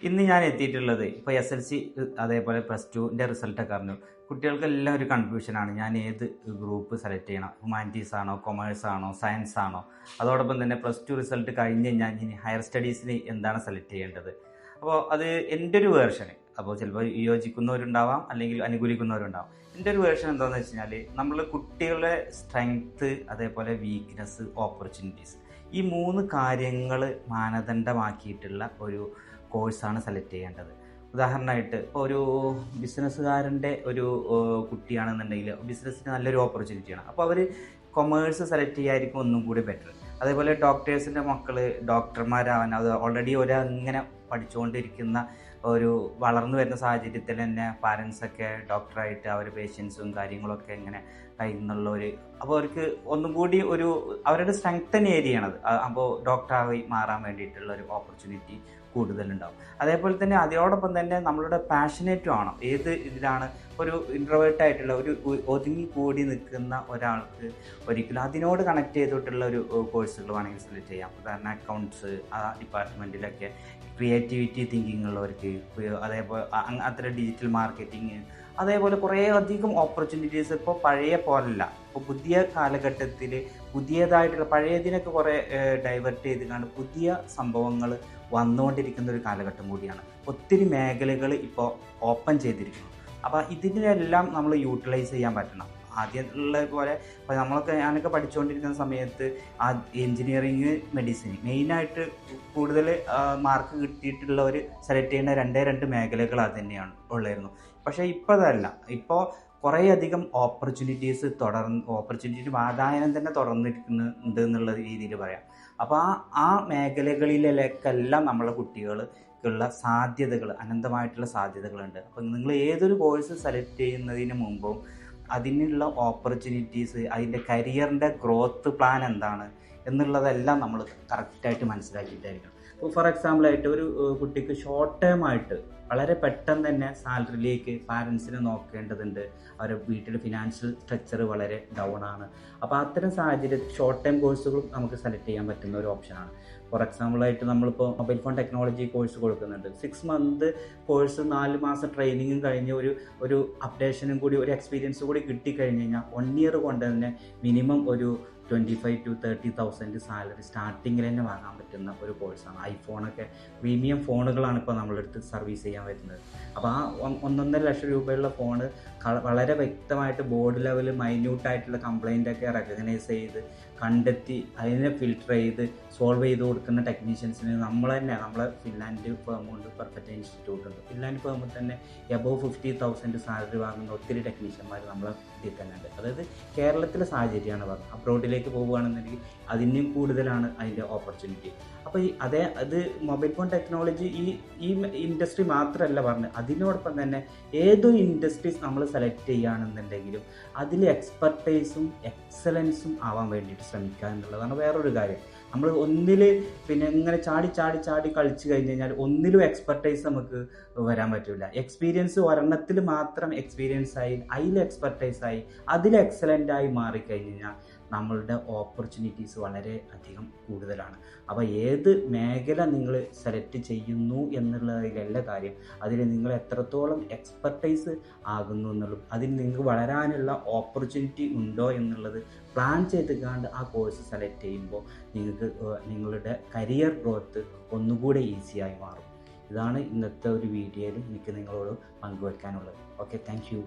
ഇന്ന് ഞാൻ എത്തിയിട്ടുള്ളത് ഇപ്പോൾ SLC അതേപോലെ +2ൻ്റെ റിസൾട്ടൊക്കെ അറിഞ്ഞു. കുട്ടികൾക്കെല്ലാം ഒരു കൺഫ്യൂഷനാണ്. ഞാൻ ഏത് ഗ്രൂപ്പ് സെലക്ട് ചെയ്യണം? ഹ്യൂമാനിറ്റീസ് ആണോ, കൊമേഴ്സ് ആണോ, സയൻസ് ആണോ? അതോടൊപ്പം തന്നെ +2 റിസൾട്ട് കഴിഞ്ഞ് ഞാൻ ഇനി ഹയർ സ്റ്റഡീസിന് എന്താണ് സെലക്ട് ചെയ്യേണ്ടത്? അപ്പോൾ അത് എൻ്റെ ഒരു വേർഷന്, അപ്പോൾ ചിലപ്പോൾ യോജിക്കുന്നവരുണ്ടാവാം, അല്ലെങ്കിൽ അനുകൂലിക്കുന്നവരുണ്ടാവാം. എൻ്റെ ഒരു വേർഷൻ എന്താണെന്ന് വെച്ച് കഴിഞ്ഞാൽ, നമ്മൾ കുട്ടികളുടെ സ്ട്രെങ്ത്ത്, അതേപോലെ വീക്ക്നെസ്, ഓപ്പർച്യൂണിറ്റീസ്, ഈ 3 കാര്യങ്ങൾ മാനദണ്ഡമാക്കിയിട്ടുള്ള ഒരു കോഴ്സാണ് സെലക്ട് ചെയ്യേണ്ടത്. ഉദാഹരണമായിട്ട് ഇപ്പോൾ ഒരു ബിസിനസ്സുകാരൻ്റെ ഒരു കുട്ടിയാണെന്നുണ്ടെങ്കിൽ ബിസിനസ്സിന് നല്ലൊരു ഓപ്പർച്യൂണിറ്റിയാണ്. അപ്പോൾ അവർ കൊമേഴ്സ് സെലക്ട് ചെയ്യായിരിക്കും ഒന്നും കൂടി ബെറ്റർ. അതേപോലെ ഡോക്ടേഴ്സിൻ്റെ മക്കൾ ഡോക്ടർമാരാവാൻ, അത് ഓൾറെഡി ഒരങ്ങനെ പഠിച്ചുകൊണ്ടിരിക്കുന്ന ഒരു വളർന്നു വരുന്ന സാഹചര്യത്തിൽ തന്നെ പാരൻസൊക്കെ ഡോക്ടറായിട്ട് അവർ പേഷ്യൻസും കാര്യങ്ങളൊക്കെ ഇങ്ങനെ കഴിയുന്നുള്ളവർ, അപ്പോൾ അവർക്ക് ഒന്നും കൂടി ഒരു അവരുടെ സ്ട്രെങ്തൻ ഏരിയയാണത്. അപ്പോൾ ഡോക്ടറായി മാറാൻ വേണ്ടിയിട്ടുള്ള ഒരു ഓപ്പർച്യൂണിറ്റി കൂടുതലുണ്ടാവും. അതേപോലെ തന്നെ അതോടൊപ്പം തന്നെ നമ്മളുടെ പാഷനേറ്റും ആണോ, ഏത് ഇതിലാണ്. ഒരു ഇൻട്രോവേർട്ടായിട്ടുള്ള ഒരു ഒതുങ്ങി കൂടി നിൽക്കുന്ന ഒരാൾക്ക് ഒരിക്കലും അതിനോട് കണക്ട് ചെയ്തിട്ടുള്ള ഒരു കോഴ്സുകൾ വേണമെങ്കിൽ സെലക്ട് ചെയ്യാം. ഉദാഹരണം അക്കൗണ്ട്സ്, ആ ഡിപ്പാർട്ട്മെൻറ്റിലൊക്കെ ക്രിയേറ്റിവിറ്റി തിങ്കിങ് ഉള്ളവർക്ക്, അതേപോലെ അത്ര ഡിജിറ്റൽ മാർക്കറ്റിങ്, അതേപോലെ കുറേ അധികം ഓപ്പർച്യൂണിറ്റീസ് ഇപ്പോൾ പഴയ പോലല്ല. ഇപ്പോൾ പുതിയ കാലഘട്ടത്തിൽ പുതിയതായിട്ടുള്ള പഴയതിനൊക്കെ കുറേ ഡൈവേർട്ട് ചെയ്ത് കണ്ട് പുതിയ സംഭവങ്ങൾ വന്നുകൊണ്ടിരിക്കുന്ന ഒരു കാലഘട്ടം കൂടിയാണ്. ഒത്തിരി മേഖലകൾ ഇപ്പോൾ ഓപ്പൺ ചെയ്തിരിക്കുന്നു. അപ്പോൾ ഇതിനെല്ലാം നമ്മൾ യൂട്ടിലൈസ് ചെയ്യാൻ പറ്റണം. ആദ്യമുള്ള പോലെ ഇപ്പോൾ ഞാനൊക്കെ പഠിച്ചുകൊണ്ടിരിക്കുന്ന സമയത്ത് ആ എൻജിനീയറിങ്, മെഡിസിൻ മെയിനായിട്ട് കൂടുതൽ മാർക്ക് കിട്ടിയിട്ടുള്ളവർ സെലക്ട് ചെയ്യുന്ന രണ്ട് മേഖലകൾ അത് തന്നെയാണ് ഉള്ളായിരുന്നു. പക്ഷേ ഇപ്പോൾ അതല്ല. ഇപ്പോൾ കുറേയധികം ഓപ്പർച്യൂണിറ്റി വാതായനം തന്നെ തുറന്നിരിക്കുന്നുണ്ട് എന്നുള്ള രീതിയിൽ പറയാം. അപ്പോൾ ആ മേഖലകളിലേക്കെല്ലാം നമ്മളെ കുട്ടികൾക്കുള്ള സാധ്യതകൾ, അനന്തമായിട്ടുള്ള സാധ്യതകളുണ്ട്. അപ്പോൾ നിങ്ങൾ ഏതൊരു കോഴ്സ് സെലക്ട് ചെയ്യുന്നതിന് മുമ്പും അതിനുള്ള ഓപ്പർച്യൂണിറ്റീസ്, അതിൻ്റെ കരിയറിൻ്റെ ഗ്രോത്ത് പ്ലാൻ എന്താണ് എന്നുള്ളതെല്ലാം നമ്മൾ കറക്റ്റായിട്ട് മനസ്സിലാക്കിയിട്ടായിരിക്കണം. ഇപ്പോൾ ഫോർ എക്സാമ്പിളായിട്ട് ഒരു കുട്ടിക്ക് ഷോർട്ട് ടേം ആയിട്ട് വളരെ പെട്ടെന്ന് തന്നെ സാലറിയിലേക്ക് പാരൻസിനെ നോക്കേണ്ടതുണ്ട്. അവരുടെ വീട്ടിൽ ഫിനാൻഷ്യൽ സ്ട്രക്ചർ വളരെ ഡൗൺ ആണ്. അപ്പോൾ അത്തരം സാഹചര്യത്തിൽ ഷോർട്ട് ടൈം കോഴ്സുകളും നമുക്ക് സെലക്ട് ചെയ്യാൻ പറ്റുന്ന ഒരു ഓപ്ഷനാണ്. ഫോർ എക്സാമ്പിളായിട്ട് നമ്മളിപ്പോൾ മൊബൈൽ ഫോൺ ടെക്നോളജി കോഴ്സ് കൊടുക്കുന്നുണ്ട്. 6 മന്ത് കോഴ്സ്, 4 മാസം ട്രെയിനിങ്ങും കഴിഞ്ഞ് ഒരു അപ്ഡേഷനും കൂടി, ഒരു എക്സ്പീരിയൻസ് കൂടി കിട്ടിക്കഴിഞ്ഞ് കഴിഞ്ഞാൽ 1 ഇയർ കൊണ്ട് തന്നെ മിനിമം ഒരു 25,000 to 30,000 സാലറി സ്റ്റാർട്ടിങ്ങിൽ തന്നെ വാങ്ങാൻ പറ്റുന്ന ഒരു കോഴ്സാണ്. ഐഫോണൊക്കെ പ്രീമിയം ഫോണുകളാണ് ഇപ്പോൾ നമ്മളെടുത്ത് സർവീസ് ചെയ്യാൻ വരുന്നത്. അപ്പോൾ ആ 1.5 ലക്ഷം രൂപയുള്ള ഫോണ് വളരെ വ്യക്തമായിട്ട് ബോർഡ് ലെവൽ മൈന്യൂട്ടായിട്ടുള്ള കംപ്ലൈൻ്റൊക്കെ റെക്കഗ്നൈസ് ചെയ്ത് കണ്ടെത്തി അതിനെ ഫിൽട്ടർ ചെയ്ത് സോൾവ് ചെയ്ത് കൊടുക്കുന്ന ടെക്നീഷ്യൻസിന് നമ്മളെ ഫിൻലാൻഡ് ഫേമുണ്ട്, പെർഫെക്റ്റ് ഇൻസ്റ്റിറ്റ്യൂട്ട് ഉണ്ട്. ഫിൻലാൻഡ് ഫേമിൽ തന്നെ എബോവ് 50,000 സാലറി വാങ്ങുന്ന ഒത്തിരി ടെക്നീഷ്യന്മാർ നമ്മളെ ഇതിൽ തന്നെ ഉണ്ട്. അതായത് കേരളത്തിലെ സാഹചര്യമാണ് പറഞ്ഞത്. അബ്രോഡിലേക്ക് പോവുകയാണെന്നുണ്ടെങ്കിൽ അതിനും കൂടുതലാണ് അതിൻ്റെ ഓപ്പർച്യൂണിറ്റി. അപ്പോൾ അത് മൊബൈൽ ഫോൺ ടെക്നോളജി ഈ ഇൻഡസ്ട്രി മാത്രമല്ല പറഞ്ഞത്, അതിനോടൊപ്പം തന്നെ ഏതൊരു ഇൻഡസ്ട്രീസ് നമ്മൾ സെലക്ട് ചെയ്യുകയാണെന്നുണ്ടെങ്കിലും അതിൽ എക്സ്പെർട്ടൈസും എക്സലൻസും ആവാൻ വേണ്ടിയിട്ട് ശ്രമിക്കുക എന്നുള്ളതാണ് വേറൊരു കാര്യം. നമ്മൾ ഒന്നിൽ ഇങ്ങനെ ചാടി കളിച്ച് കഴിഞ്ഞ് കഴിഞ്ഞാൽ ഒന്നിലും എക്സ്പെർട്ടൈസ് നമുക്ക് വരാൻ പറ്റില്ല. എക്സ്പീരിയൻസ് ഒരെണ്ണത്തിൽ മാത്രം എക്സ്പീരിയൻസ് ആയി, അതിൽ എക്സ്പെർട്ടൈസ് ആയി, അതിൽ എക്സലൻ്റ് ആയി മാറിക്കഴിഞ്ഞ് കഴിഞ്ഞാൽ നമ്മളുടെ ഓപ്പർച്യൂണിറ്റീസ് വളരെ അധികം കൂടുതലാണ്. അപ്പോൾ ഏത് മേഖല നിങ്ങൾ സെലക്ട് ചെയ്യുന്നു എന്നുള്ളതിലല്ല കാര്യം, അതിൽ നിങ്ങൾ എത്രത്തോളം എക്സ്പെർട്ടൈസ് ആകുന്നു എന്നുള്ളതും അതിൽ നിങ്ങൾക്ക് വളരാനുള്ള ഓപ്പർച്യൂണിറ്റി ഉണ്ടോ എന്നുള്ളത് പ്ലാൻ ചെയ്തുകൊണ്ട് ആ കോഴ്സ് സെലക്ട് ചെയ്യുമ്പോൾ നിങ്ങൾക്ക് നിങ്ങളുടെ കരിയർ ഗ്രോത്ത് ഒന്നുകൂടെ ഈസിയായി മാറും. ഇതാണ് ഇന്നത്തെ ഒരു വീഡിയോയിൽ എനിക്ക് നിങ്ങളോട് പങ്കുവയ്ക്കാനുള്ളത്. Okay, thank you.